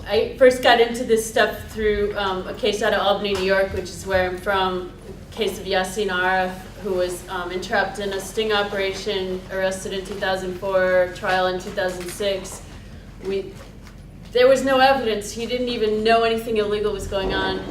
I first got into this stuff through a case out of Albany, New York, which is where I'm from, a case of Yasin Arif, who was entrapped in a sting operation, arrested in 2004, trial in 2006. There was no evidence. He didn't even know anything illegal was going on.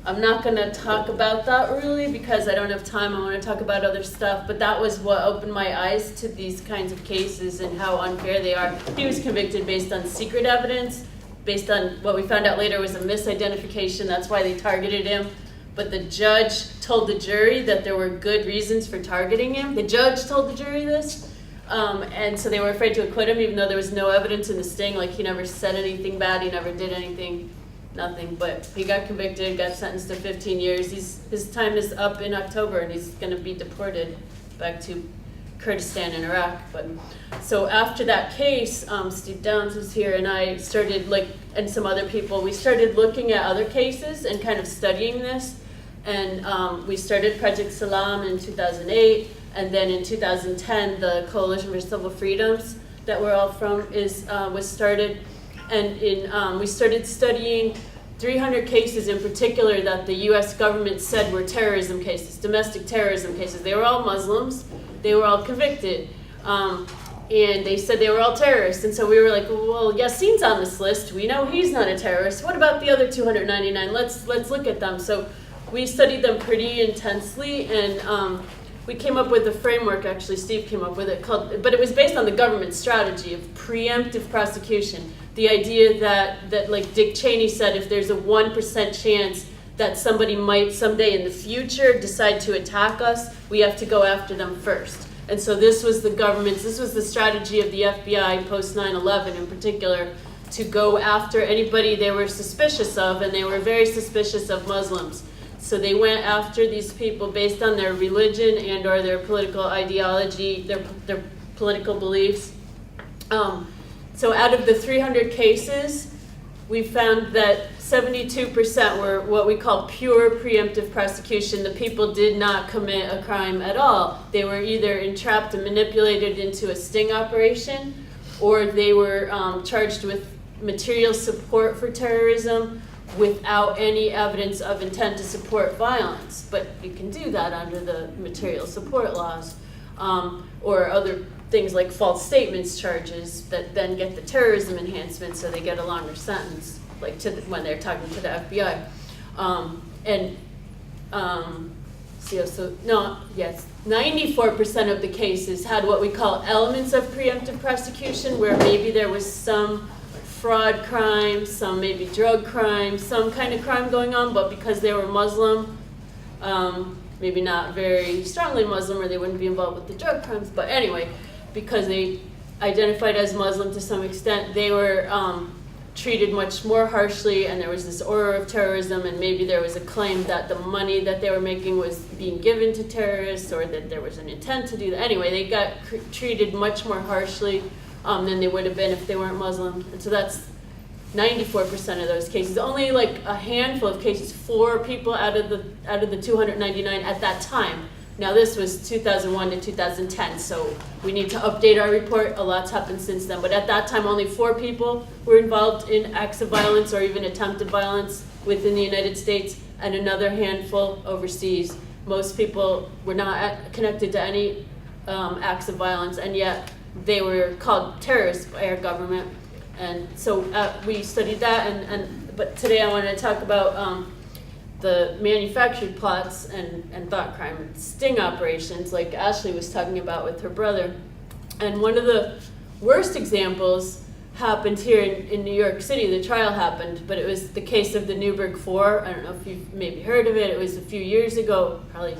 I'm not going to talk about that really because I don't have time. I want to talk about other stuff, but that was what opened my eyes to these kinds of cases and how unfair they are. He was convicted based on secret evidence, based on what we found out later was a misidentification. That's why they targeted him. But the judge told the jury that there were good reasons for targeting him. The judge told the jury this. And so they were afraid to acquit him even though there was no evidence in the sting. Like he never said anything bad, he never did anything. Nothing, but he got convicted, got sentenced to 15 years. His time is up in October, and he's going to be deported back to Kurdistan in Iraq. But so after that case, Steve Downs was here, and I started, and some other people, we started looking at other cases and kind of studying this. And we started Project Salam in 2008, and then in 2010, the Coalition for Civil Freedoms that we're all from was started. And we started studying 300 cases in particular that the U.S. government said were terrorism cases, domestic terrorism cases. They were all Muslims. They were all convicted. And they said they were all terrorists. And so we were like, well, Yasin's on this list. We know he's not a terrorist. What about the other 299? Let's look at them. So we studied them pretty intensely, and we came up with a framework, actually, Steve came up with it, but it was based on the government strategy of preemptive prosecution. The idea that like Dick Cheney said, if there's a 1% chance that somebody might someday in the future decide to attack us, we have to go after them first. And so this was the strategy of the FBI post 9/11 in particular, to go after anybody they were suspicious of, and they were very suspicious of Muslims. So they went after these people based on their religion and or their political ideology, their political beliefs. So out of the 300 cases, we found that 72% were what we call pure preemptive prosecution. The people did not commit a crime at all. They were either entrapped and manipulated into a sting operation, or they were charged with material support for terrorism without any evidence of intent to support violence. But you can do that under the material support laws, or other things like false statements charges that then get the terrorism enhancement, so they get a longer sentence, like when they're talking to the FBI. 94% of the cases had what we call elements of preemptive prosecution, where maybe there was some fraud crime, some maybe drug crime, some kind of crime going on, but because they were Muslim, maybe not very strongly Muslim, or they wouldn't be involved with the drug crimes, but anyway, because they identified as Muslim to some extent, they were treated much more harshly, and there was this aura of terrorism, and maybe there was a claim that the money that they were making was being given to terrorists, or that there was an intent to do that. Anyway, they got treated much more harshly than they would have been if they weren't Muslim. And so that's 94% of those cases. Only like a handful of cases, 4 people out of the 299 at that time. Now this was 2001 to 2010, so we need to update our report. A lot's happened since then, but at that time only 4 people were involved in acts of violence or even attempted violence within the United States, and another handful overseas. Most people were not connected to any acts of violence, and yet they were called terrorists by our government. And so we studied that, but today I wanted to talk about the manufactured plots and thought crime and sting operations, like Ashley was talking about with her brother. And one of the worst examples happened here in New York City. The trial happened, but it was the case of the Newburgh Four. I don't know if you've maybe heard of it. It was a few years ago, probably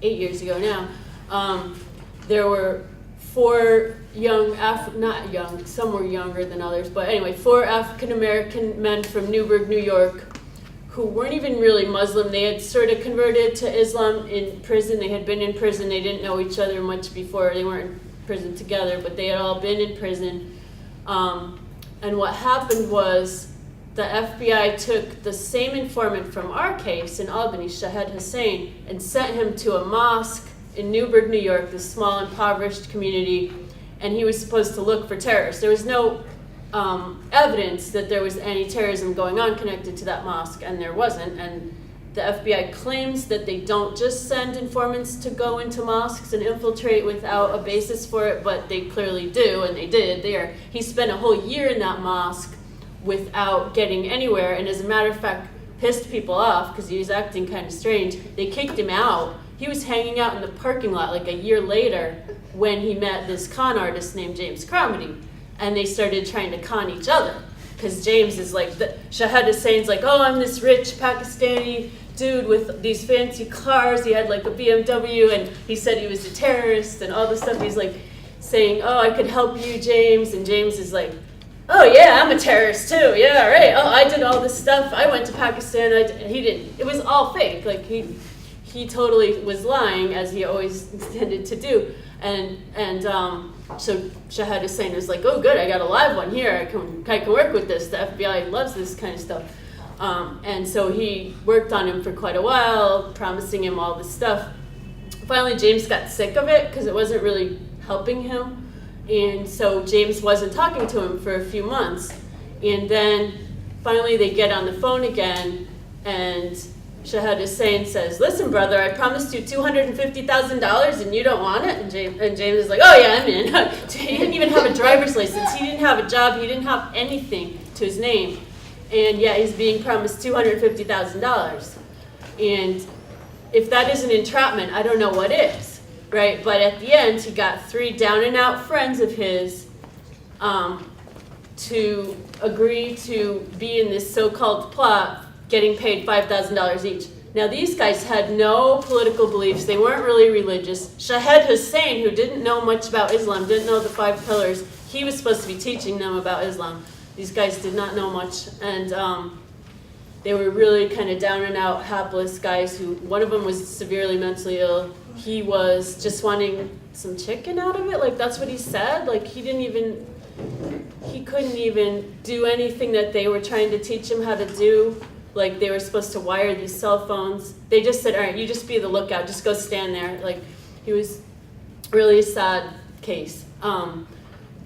8 years ago now. There were 4 young, not young, some were younger than others, but anyway, 4 African-American men from Newburgh, New York, who weren't even really Muslim. They had sort of converted to Islam in prison. They had been in prison. They didn't know each other much before. They weren't in prison together, but they had all been in prison. And what happened was the FBI took the same informant from our case in Albany, Shahed Hussein, and sent him to a mosque in Newburgh, New York, this small impoverished community, and he was supposed to look for terrorists. There was no evidence that there was any terrorism going on connected to that mosque, and there wasn't. And the FBI claims that they don't just send informants to go into mosques and infiltrate without a basis for it, but they clearly do, and they did. He spent a whole year in that mosque without getting anywhere, and as a matter of fact, pissed people off because he was acting kind of strange. They kicked him out. He was hanging out in the parking lot like a year later when he met this con artist named James Cromedy, and they started trying to con each other. Because James is like, Shahid Hussein's like, oh, I'm this rich Pakistani dude with these fancy cars. He had like a BMW, and he said he was a terrorist and all this stuff. He's like saying, oh, I could help you, James. And James is like, oh yeah, I'm a terrorist too. Yeah, right. Oh, I did all this stuff. I went to Pakistan. He didn't. It was all fake. Like he totally was lying, as he always intended to do. And so Shahid Hussein was like, oh good, I got a live one here. I can work with this. The FBI loves this kind of stuff. And so he worked on him for quite a while, promising him all this stuff. Finally, James got sick of it because it wasn't really helping him. And so James wasn't talking to him for a few months. And then finally they get on the phone again, and Shahid Hussein says, listen, brother, I promised you $250,000 and you don't want it? And James is like, oh yeah, I'm in. He didn't even have a driver's license. He didn't have a job. He didn't have anything to his name. And yet he's being promised $250,000. And if that isn't entrapment, I don't know what is. Right, but at the end, he got 3 down-and-out friends of his to agree to be in this so-called plot, getting paid $5,000 each. Now, these guys had no political beliefs. They weren't really religious. Shahid Hussein, who didn't know much about Islam, didn't know the 5 pillars, he was supposed to be teaching them about Islam. These guys did not know much, and they were really kind of down-and-out, hapless guys who, one of them was severely mentally ill. He was just wanting some chicken out of it, like that's what he said. Like he couldn't even do anything that they were trying to teach him how to do. Like they were supposed to wire these cell phones. They just said, all right, you just be the lookout, just go stand there. Like he was really a sad case.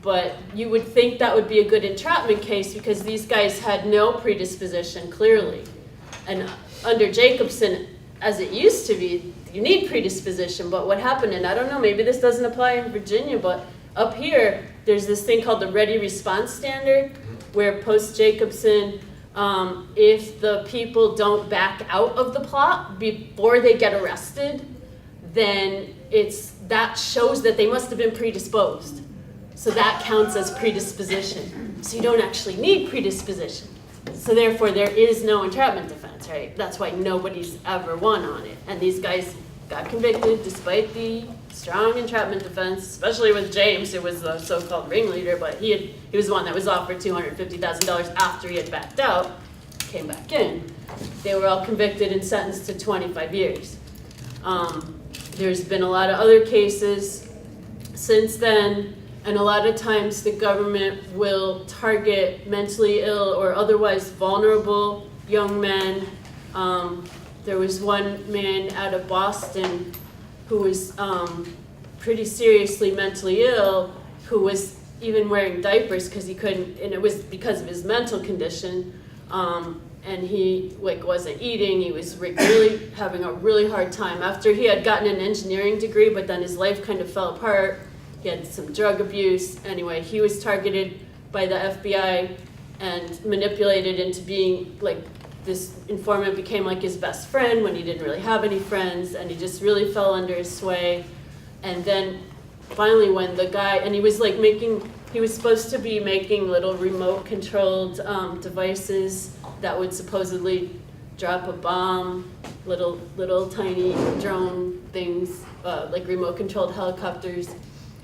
But you would think that would be a good entrapment case because these guys had no predisposition, clearly. And under Jacobson, as it used to be, you need predisposition, but what happened, and I don't know, maybe this doesn't apply in Virginia, but up here, there's this thing called the ready response standard, where post-Jacobson, if the people don't back out of the plot before they get arrested, then that shows that they must have been predisposed. So that counts as predisposition. So you don't actually need predisposition. So therefore, there is no entrapment defense, right? That's why nobody's ever won on it. And these guys got convicted despite the strong entrapment defense, especially with James, who was the so-called ringleader, but he was the one that was offered $250,000 after he had backed out, came back in. They were all convicted and sentenced to 25 years. There's been a lot of other cases since then, and a lot of times the government will target mentally ill or otherwise vulnerable young men. There was one man out of Boston who was pretty seriously mentally ill, who was even wearing diapers because he couldn't, and it was because of his mental condition. And he wasn't eating. He was really having a really hard time. After he had gotten an engineering degree, but then his life kind of fell apart. He had some drug abuse. Anyway, he was targeted by the FBI and manipulated into being this informant became like his best friend when he didn't really have any friends, and he just really fell under his sway. And then finally when the guy, and he was he was supposed to be making little remote controlled devices that would supposedly drop a bomb, little tiny drone things, like remote controlled helicopters.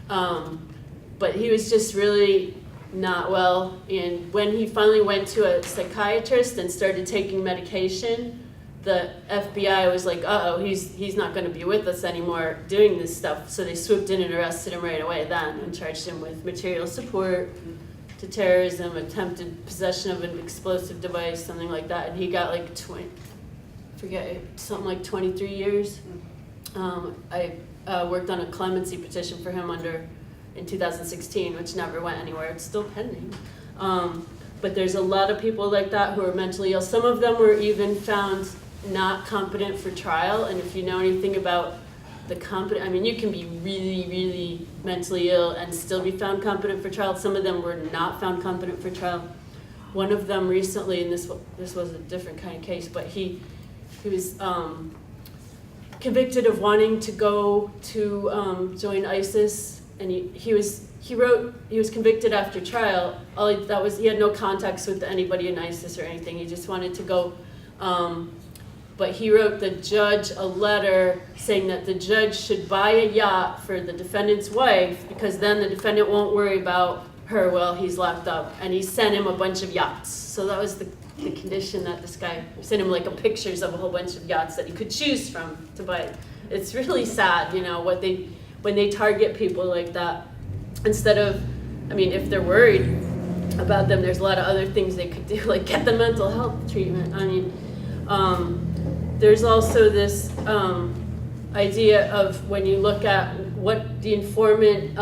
But he was just really not well, and when he finally went to a psychiatrist and started taking medication, the FBI was like, uh-oh, he's not going to be with us anymore doing this stuff. So they swooped in and arrested him right away then and charged him with material support to terrorism, attempted possession of an explosive device, something like that. And he got something like 23 years. I worked on a clemency petition for him in 2016, which never went anywhere. It's still pending. But there's a lot of people like that who are mentally ill. Some of them were even found not competent for trial, and if you know anything about I mean, you can be really, really mentally ill and still be found competent for trial. Some of them were not found competent for trial. One of them recently, and this was a different kind of case, but he was convicted of wanting to go to join ISIS, and he was convicted after trial. He had no contacts with anybody in ISIS or anything. He just wanted to go. But he wrote the judge a letter saying that the judge should buy a yacht for the defendant's wife because then the defendant won't worry about her while he's locked up. And he sent him a bunch of yachts. So that was the condition that this guy sent him, like pictures of a whole bunch of yachts that he could choose from to buy. It's really sad, you know, when they target people like that. Instead of, I mean, if they're worried about them, there's a lot of other things they could do, like get the mental health treatment. I mean, there's also this idea of when you look at what the informant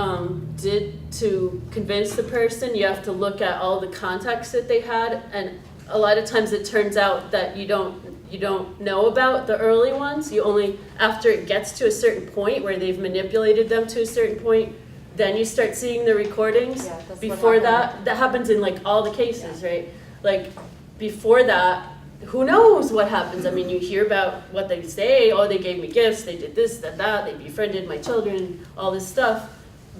did to convince the person, you have to look at all the contacts that they had, and a lot of times it turns out that you don't know about the early ones. You only, after it gets to a certain point where they've manipulated them to a certain point, then you start seeing the recordings. Yeah, that's before that happens in like all the cases, right? Like before that, who knows what happens? I mean, you hear about what they say, oh, they gave me gifts, they did this, that, they befriended my children, all this stuff,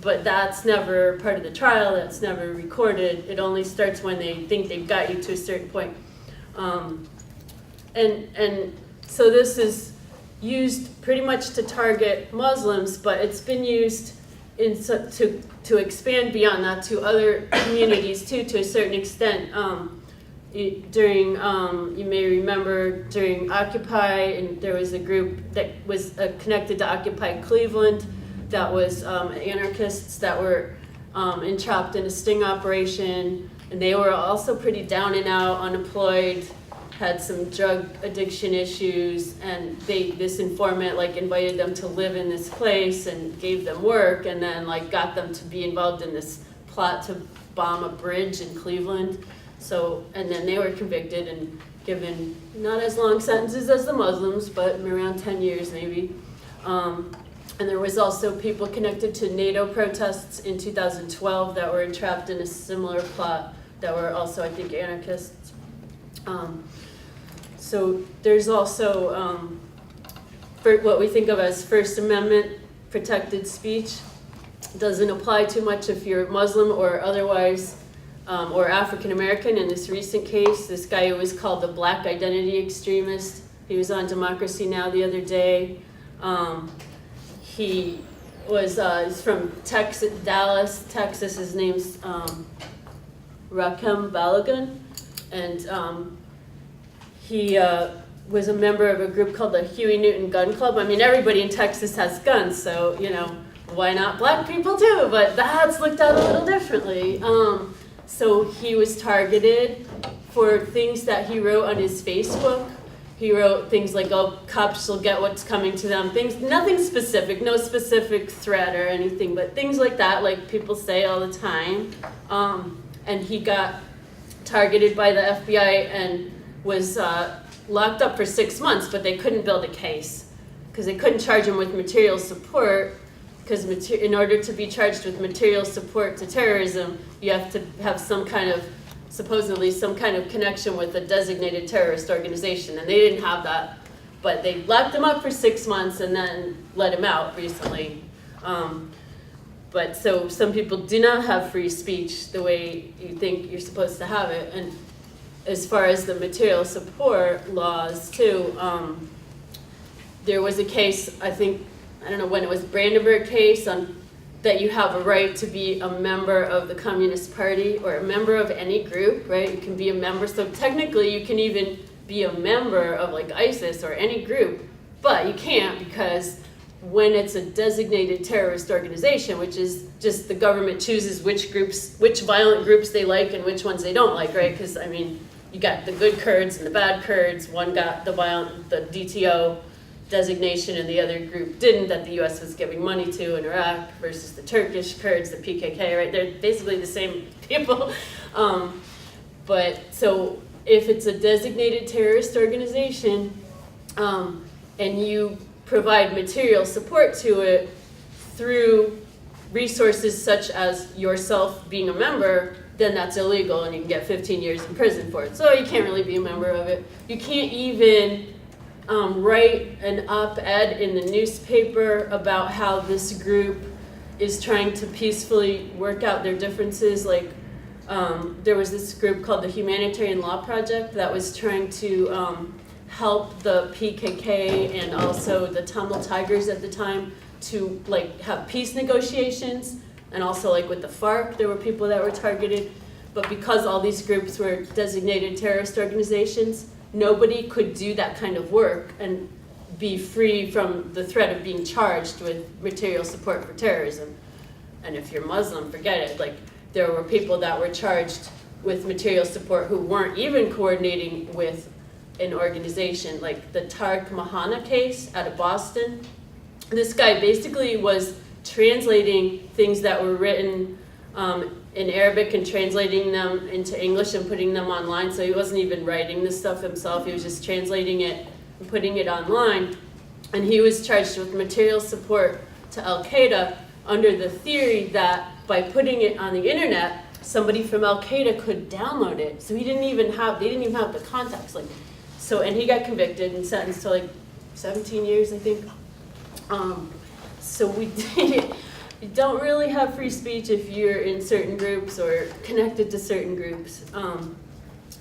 but that's never part of the trial, that's never recorded. It only starts when they think they've got you to a certain point. And so this is used pretty much to target Muslims, but it's been used to expand beyond that to other communities too, to a certain extent. During, you may remember, during Occupy, and there was a group that was connected to Occupy Cleveland that was anarchists that were entrapped in a sting operation, and they were also pretty down and out, unemployed, had some drug addiction issues, and this informant like invited them to live in this place and gave them work, and then like got them to be involved in this plot to bomb a bridge in Cleveland. So, and then they were convicted and given not as long sentences as the Muslims, but around 10 years maybe. And there was also people connected to NATO protests in 2012 that were entrapped in a similar plot that were also, I think, anarchists. So there's also what we think of as First Amendment protected speech. Doesn't apply too much if you're Muslim or otherwise, or African American. In this recent case, this guy who was called the Black Identity Extremist, he was on Democracy Now! The other day. He was he's from Texas, Dallas, Texas. His name's Rakem Balagan, and he was a member of a group called the Huey Newton Gun Club. I mean, everybody in Texas has guns, so you know, why not black people too? But that's looked at a little differently. So he was targeted for things that he wrote on his Facebook. He wrote things like, oh, cops will get what's coming to them. Things, nothing specific, no specific threat or anything, but things like that, like people say all the time. And he got targeted by the FBI and was locked up for 6 months, but they couldn't build a case because they couldn't charge him with material support, because in order to be charged with material support to terrorism, you have to have supposedly some kind of connection with a designated terrorist organization, and they didn't have that. But they locked him up for 6 months and then let him out recently. But so some people do not have free speech the way you think you're supposed to have it. And as far as the material support laws too, there was a case, I don't know when it was, Brandenburg case that you have a right to be a member of the Communist Party or a member of any group, right? You can be a member, so technically you can even be a member of like ISIS or any group, but you can't because when it's a designated terrorist organization, which is just the government chooses which violent groups they like and which ones they don't like, right? Because I mean, you got the good Kurds and the bad Kurds. One got the DTO, designation and the other group didn't, that the US was giving money to in Iraq, versus the Turkish Kurds, the PKK, right? They're basically the same people. But so if it's a designated terrorist organization, and you provide material support to it through resources such as yourself being a member, then that's illegal and you can get 15 years in prison for it. So you can't really be a member of it. You can't even write an op-ed in the newspaper about how this group is trying to peacefully work out their differences. Like there was this group called the Humanitarian Law Project that was trying to help the PKK and also the Tamil Tigers at the time to like have peace negotiations, and also like with the FARC there were people that were targeted. But because all these groups were designated terrorist organizations, nobody could do that kind of work and be free from the threat of being charged with material support for terrorism. And if you're Muslim, forget it. Like there were people that were charged with material support who weren't even coordinating with an organization. Like the Tariq Mahana case out of Boston. This guy basically was translating things that were written in Arabic and translating them into English and putting them online. So he wasn't even writing this stuff himself. He was just translating it and putting it online. And he was charged with material support to Al-Qaeda under the theory that by putting it on the internet, somebody from Al-Qaeda could download it. So they didn't even have the contacts. Like, so, and he got convicted and sentenced to like 17 years, I think. So we you don't really have free speech if you're in certain groups or connected to certain groups.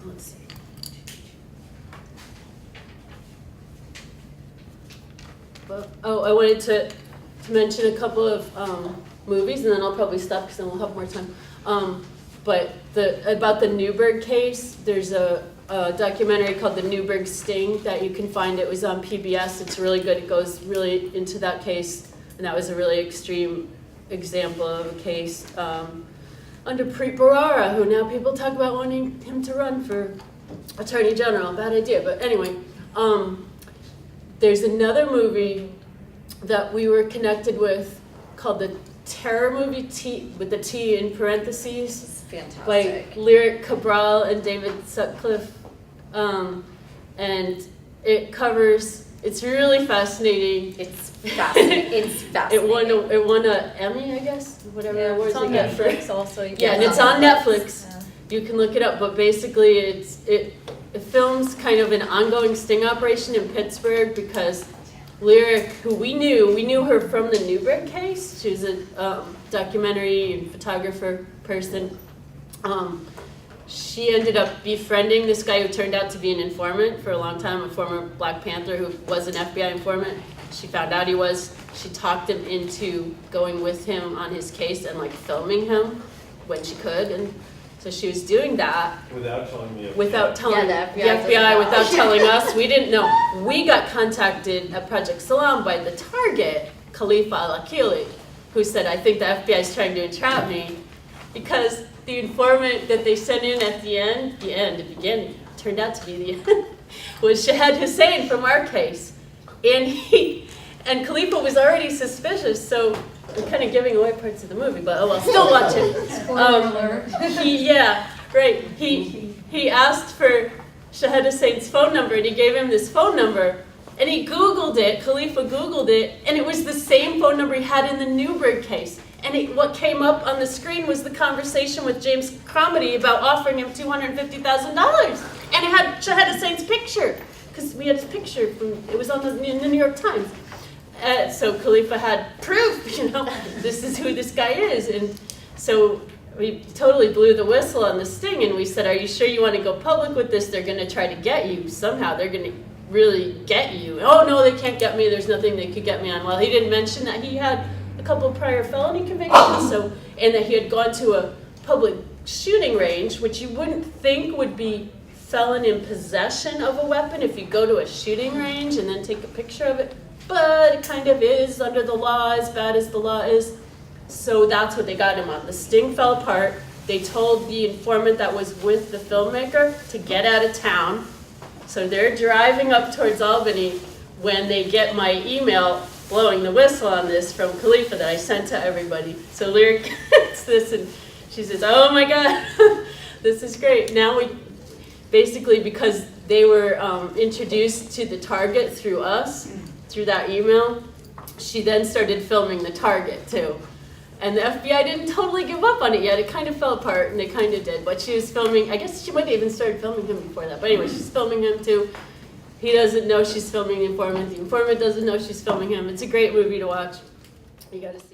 Let's see. But, I wanted to mention a couple of movies, and then I'll probably stop because then we'll have more time. But about the Newburgh case, there's a documentary called The Newburgh Sting that you can find. It was on PBS. It's really good. It goes really into that case, and that was a really extreme example of a case under Preet Bharara, who now people talk about wanting him to run for Attorney General. Bad idea, but anyway. There's another movie that we were connected with called the Terror Movie, T with the T in parentheses. It's fantastic. By Lyric Cabral and David Sutcliffe. And it covers, it's really fascinating. It's fascinating. It's fascinating. It won a Emmy, I guess, whatever awards they get for. Netflix also. Yeah, and it's on Netflix. Yeah. You can look it up, but basically it films kind of an ongoing sting operation in Pittsburgh because Lyric, who we knew her from the Newburgh case. She was a documentary and photographer person. She ended up befriending this guy who turned out to be an informant for a long time, a former Black Panther who was an FBI informant. She found out he was. She talked him into going with him on his case and like filming him when she could, and so she was doing that without telling the FBI. Without telling the FBI, without telling us. We didn't know. We got contacted at Project Salam by the target, Khalifa al-Akili, who said, I think the FBI is trying to entrap me, because the informant that they sent in at the beginning, turned out to be the end, was Shahed Hussein from our case. And Khalifa was already suspicious, so I'm kind of giving away parts of the movie, but oh well, still watch it. He asked for Shahed Hussein's phone number, and he gave him this phone number, and he Googled it, Khalifa Googled it, and it was the same phone number he had in the Newburgh case. And what came up on the screen was the conversation with James Cromedy about offering him $250,000. And it had Shahed Hussein's picture, because we had his picture, it was in the New York Times. So Khalifa had proof, this is who this guy is. And so we totally blew the whistle on the sting, and we said, are you sure you want to go public with this? They're going to try to get you somehow. They're going to really get you. Oh, no, they can't get me. There's nothing they could get me on. Well, he didn't mention that he had a couple of prior felony convictions, and that he had gone to a public shooting range, which you wouldn't think would be felon in possession of a weapon if you go to a shooting range and then take a picture of it. But it kind of is under the law, as bad as the law is. So that's what they got him on. The sting fell apart. They told the informant that was with the filmmaker to get out of town. So they're driving up towards Albany when they get my email blowing the whistle on this from Khalifa that I sent to everybody. So Lyric gets this and she says, oh my God, this is great. Now we, basically because they were introduced to the target through us, through that email, she then started filming the target too. And the FBI didn't totally give up on it yet. It kind of fell apart, and they kind of did. But she was filming, I guess she might have even started filming him before that. But anyway, she's filming him too. He doesn't know she's filming the informant. The informant doesn't know she's filming him. It's a great movie to watch. You gotta see it.